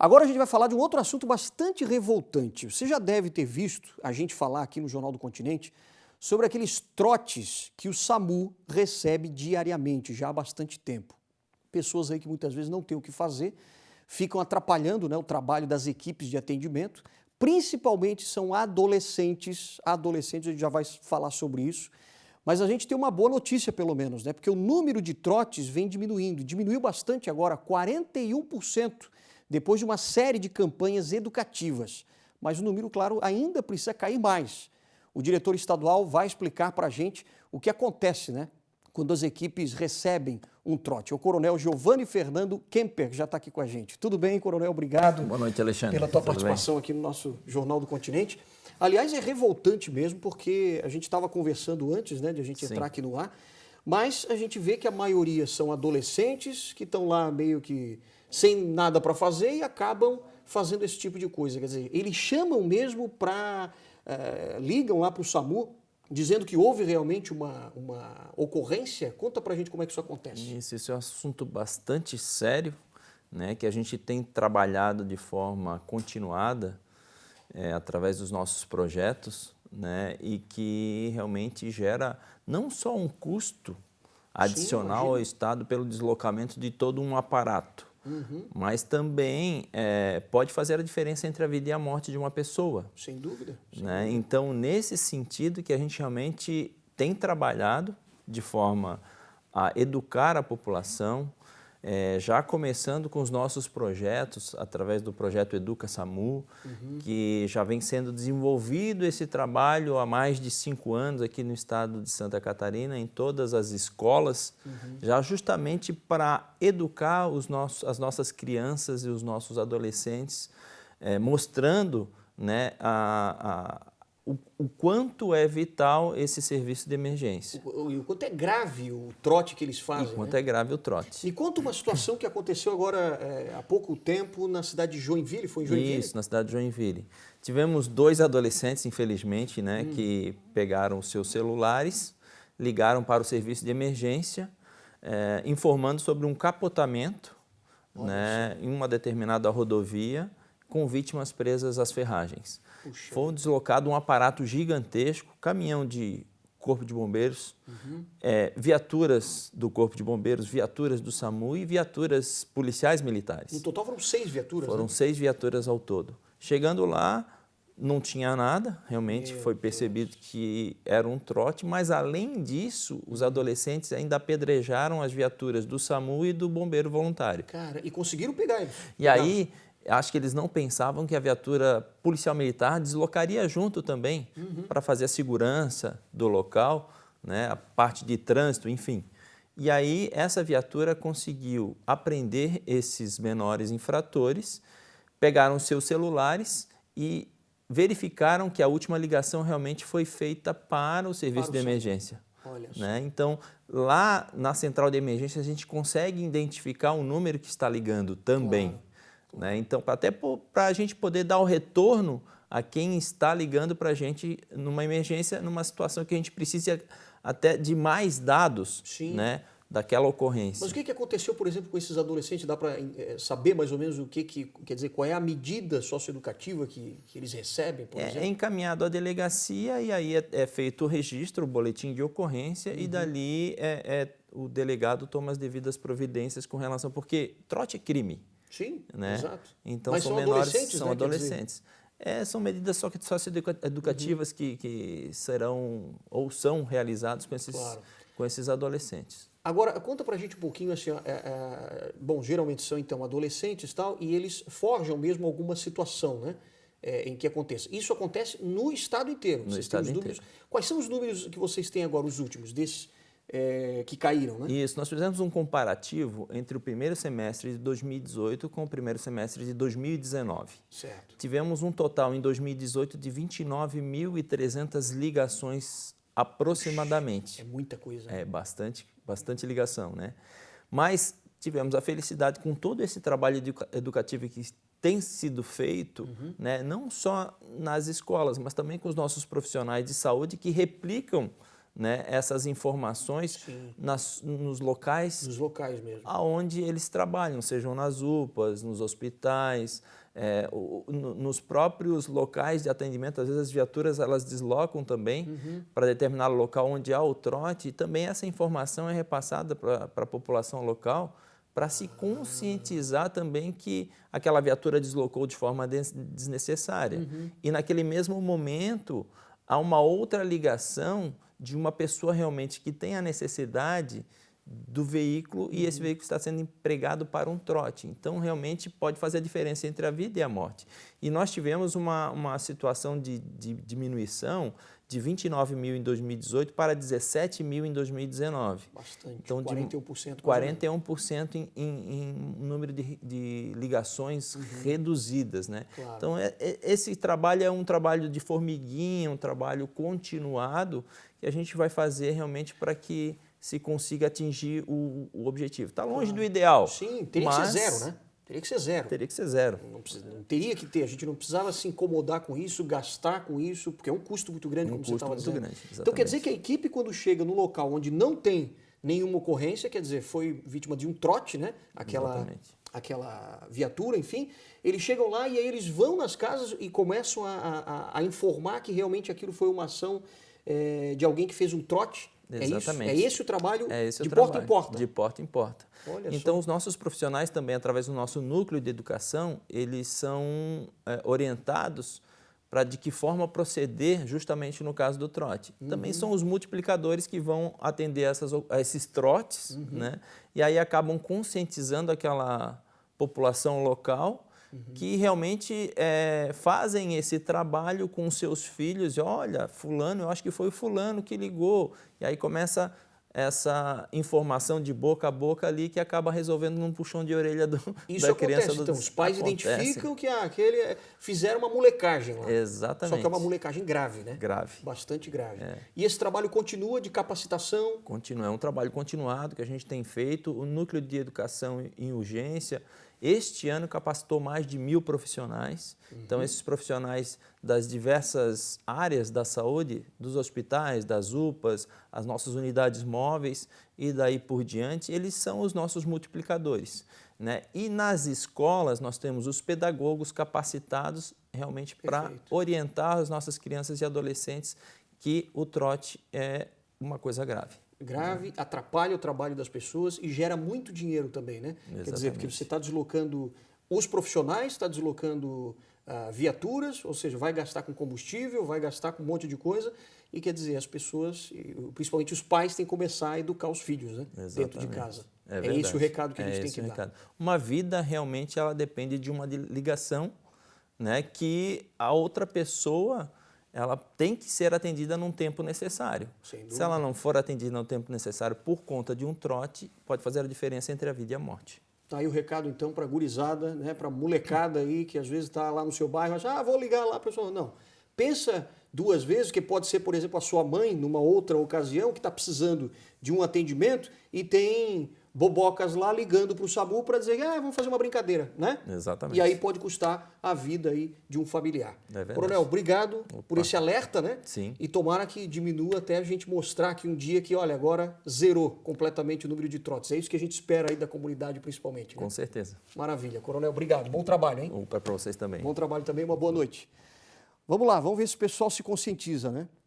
Agora a gente vai falar de um outro assunto bastante revoltante. Você já deve ter visto a gente falar aqui no Jornal do Continente sobre aqueles trotes que o SAMU recebe diariamente, já há bastante tempo. Pessoas aí que muitas vezes não têm o que fazer, ficam atrapalhando, né, o trabalho das equipes de atendimento, principalmente são adolescentes, a gente já vai falar sobre isso, mas a gente tem uma boa notícia pelo menos, né, porque o número de trotes vem diminuindo, diminuiu bastante agora, 41%, depois de uma série de campanhas educativas. Mas o número, claro, ainda precisa cair mais. O diretor estadual vai explicar para a gente o que acontece, né, quando as equipes recebem um trote. O coronel Giovanni Fernando Kemper já está aqui com a gente. Tudo bem, coronel? Obrigado. Boa noite, Alexandre. Pela tua participação aqui no nosso Jornal do Continente. Aliás, é revoltante mesmo, porque a gente estava conversando antes, né, de a gente entrar aqui no ar, mas a gente vê que a maioria são adolescentes que estão lá meio que sem nada para fazer e acabam fazendo esse tipo de coisa. Quer dizer, eles chamam mesmo para... ligam lá para o SAMU, dizendo que houve realmente uma ocorrência. Conta para a gente como é que isso acontece. Isso é um assunto bastante sério, né, que a gente tem trabalhado de forma continuada através dos nossos projetos, né, e que realmente gera não só um custo adicional ao Estado pelo deslocamento de todo um aparato, mas também pode fazer a diferença entre a vida e a morte de uma pessoa. Sem dúvida. Né? Então, nesse sentido que a gente realmente tem trabalhado de forma a educar a população, já começando com os nossos projetos, através do projeto Educa SAMU, que já vem sendo desenvolvido esse trabalho há mais de 5 anos aqui no estado de Santa Catarina, em todas as escolas, já justamente para educar as nossas crianças e os nossos adolescentes, mostrando, né, o quanto é vital esse serviço de emergência. E o quanto é grave o trote que eles fazem. E quanto é grave o trote. Me conta uma situação que aconteceu agora há pouco tempo na cidade de Joinville, foi em Joinville? Isso, na cidade de Joinville. Tivemos 2 adolescentes, infelizmente, né, que pegaram os seus celulares, ligaram para o serviço de emergência, informando sobre um capotamento, né, em uma determinada rodovia, com vítimas presas às ferragens. Puxa. Foi deslocado um aparato gigantesco, caminhão de Corpo de Bombeiros, viaturas do Corpo de Bombeiros, viaturas do SAMU e viaturas policiais militares. No total foram 6 viaturas, Foram, né? 6 viaturas ao todo. Chegando lá, não tinha nada, realmente foi percebido que era um trote, mas além disso, os adolescentes ainda apedrejaram as viaturas do SAMU e do Bombeiro Voluntário. Cara, e conseguiram pegar eles. E aí, acho que eles não pensavam que a viatura policial militar deslocaria junto também para fazer a segurança do local, né, a parte de trânsito, enfim. E aí, essa viatura conseguiu apreender esses menores infratores, pegaram seus celulares e verificaram que a última ligação realmente foi feita para o serviço de emergência. Olha só. Né? Então, lá na central de emergência, a gente consegue identificar o número que está ligando também. Claro. Né? Então, até para a gente poder dar o retorno a quem está ligando para a gente numa emergência, numa situação que a gente precisa até de mais dados, né, daquela ocorrência. Mas o que aconteceu, por exemplo, com esses adolescentes? Dá para saber mais ou menos quer dizer, qual é a medida socioeducativa que eles recebem, por exemplo? É encaminhado à delegacia e aí é feito o registro, o boletim de ocorrência e dali o delegado toma as devidas providências com relação, porque trote é crime. Sim, né? Exato. Então mas são menores, adolescentes, são né, adolescentes. São medidas socioeducativas que serão ou são realizadas com esses adolescentes. Agora, conta pra gente um pouquinho assim, bom, geralmente são então adolescentes e tal, e eles forjam mesmo alguma situação, né, em que aconteça. Isso acontece no estado inteiro. No estado inteiro. Quais são os números que vocês têm agora, os últimos, desses que caíram, né? Isso, nós fizemos um comparativo entre o primeiro semestre de 2018 com o primeiro semestre de 2019. Certo. Tivemos um total em 2018 de 29.300 ligações aproximadamente. É muita coisa. É bastante ligação, né? Mas tivemos a felicidade com todo esse trabalho educativo que tem sido feito, né, não só nas escolas, mas também com os nossos profissionais de saúde que replicam, né, essas informações nos locais mesmo, aonde eles trabalham, sejam nas UPAs, nos hospitais, nos próprios locais de atendimento. Às vezes as viaturas elas deslocam também para determinado local onde há o trote, e também essa informação é repassada para a população local, para se conscientizar também que aquela viatura deslocou de forma desnecessária. E naquele mesmo momento há uma outra ligação de uma pessoa realmente que tem a necessidade do veículo e esse veículo está sendo empregado para um trote. Então, realmente pode fazer a diferença entre a vida e a morte. E nós tivemos uma situação de diminuição de 29 mil em 2018 para 17 mil em 2019. Bastante, então, 41%. 41% em número de ligações reduzidas, né? Claro. Então, esse trabalho é um trabalho de formiguinha, um trabalho continuado que a gente vai fazer realmente para que se consiga atingir o objetivo. Está longe do ideal. Sim, teria que ser zero, né? Teria que ser zero. Teria que ser zero. Não teria que ter, a gente não precisava se incomodar com isso, gastar com isso, porque é um custo muito grande, como você estava dizendo. Grande, então quer dizer que a equipe, quando chega no local onde não tem nenhuma ocorrência, quer dizer, foi vítima de um trote, né? Aquela viatura, enfim, eles chegam lá e aí eles vão nas casas e começam a informar que realmente aquilo foi uma ação de alguém que fez um trote. Exatamente. É esse o trabalho de porta em porta? De porta em porta. Olha então, só. os nossos profissionais também, através do nosso núcleo de educação, eles são orientados para de que forma proceder justamente no caso do trote. Também são os multiplicadores que vão atender a esses trotes, né? E aí acabam conscientizando aquela população local que realmente fazem esse trabalho com seus filhos. E, olha, fulano, eu acho que foi o fulano que ligou. E aí começa essa informação de boca a boca ali que acaba resolvendo num puxão de orelha da criança. Acontece, então, os pais identificam que aquele fizeram uma molecagem lá. Exatamente. Só que é uma molecagem grave, né? Grave. Bastante grave. E esse trabalho continua de capacitação? Continua, é um trabalho continuado que a gente tem feito. O Núcleo de Educação em Urgência, este ano, capacitou mais de 1.000 profissionais. Então, esses profissionais das diversas áreas da saúde, dos hospitais, das UPAs, as nossas unidades móveis e daí por diante, eles são os nossos multiplicadores, né? E nas escolas, nós temos os pedagogos capacitados realmente para orientar as nossas crianças e adolescentes que o trote é uma coisa grave. Grave, atrapalha o trabalho das pessoas e gera muito dinheiro também, né? Exatamente. Quer dizer, porque você está deslocando os profissionais, está deslocando viaturas, ou seja, vai gastar com combustível, vai gastar com um monte de coisa, e quer dizer, as pessoas, principalmente os pais, têm que começar a educar os filhos, né? Dentro de casa. É esse o recado que a gente tem que dar. Uma vida realmente ela depende de uma ligação, né, que a outra pessoa ela tem que ser atendida num tempo necessário. Se ela não for atendida no tempo necessário por conta de um trote, pode fazer a diferença entre a vida e a morte. Tá aí o recado, então, para a gurizada, né, para a molecada aí, que às vezes está lá no seu bairro, acha, vou ligar lá, a pessoa, não. Pensa duas vezes, que pode ser, por exemplo, a sua mãe, numa outra ocasião, que está precisando de um atendimento e tem bobocas lá ligando para o SAMU para dizer, vamos fazer uma brincadeira, né? Exatamente. E aí pode custar a vida aí de um familiar. É verdade. Coronel, obrigado por esse alerta, né? Sim. E tomara que diminua até a gente mostrar aqui um dia que, olha, agora zerou completamente o número de trotes. É isso que a gente espera aí da comunidade, principalmente. Né? Com certeza. Maravilha. Coronel, obrigado. Bom trabalho, hein? Para vocês também. Bom trabalho também, uma boa noite. Vamos lá, vamos ver se o pessoal se conscientiza, né?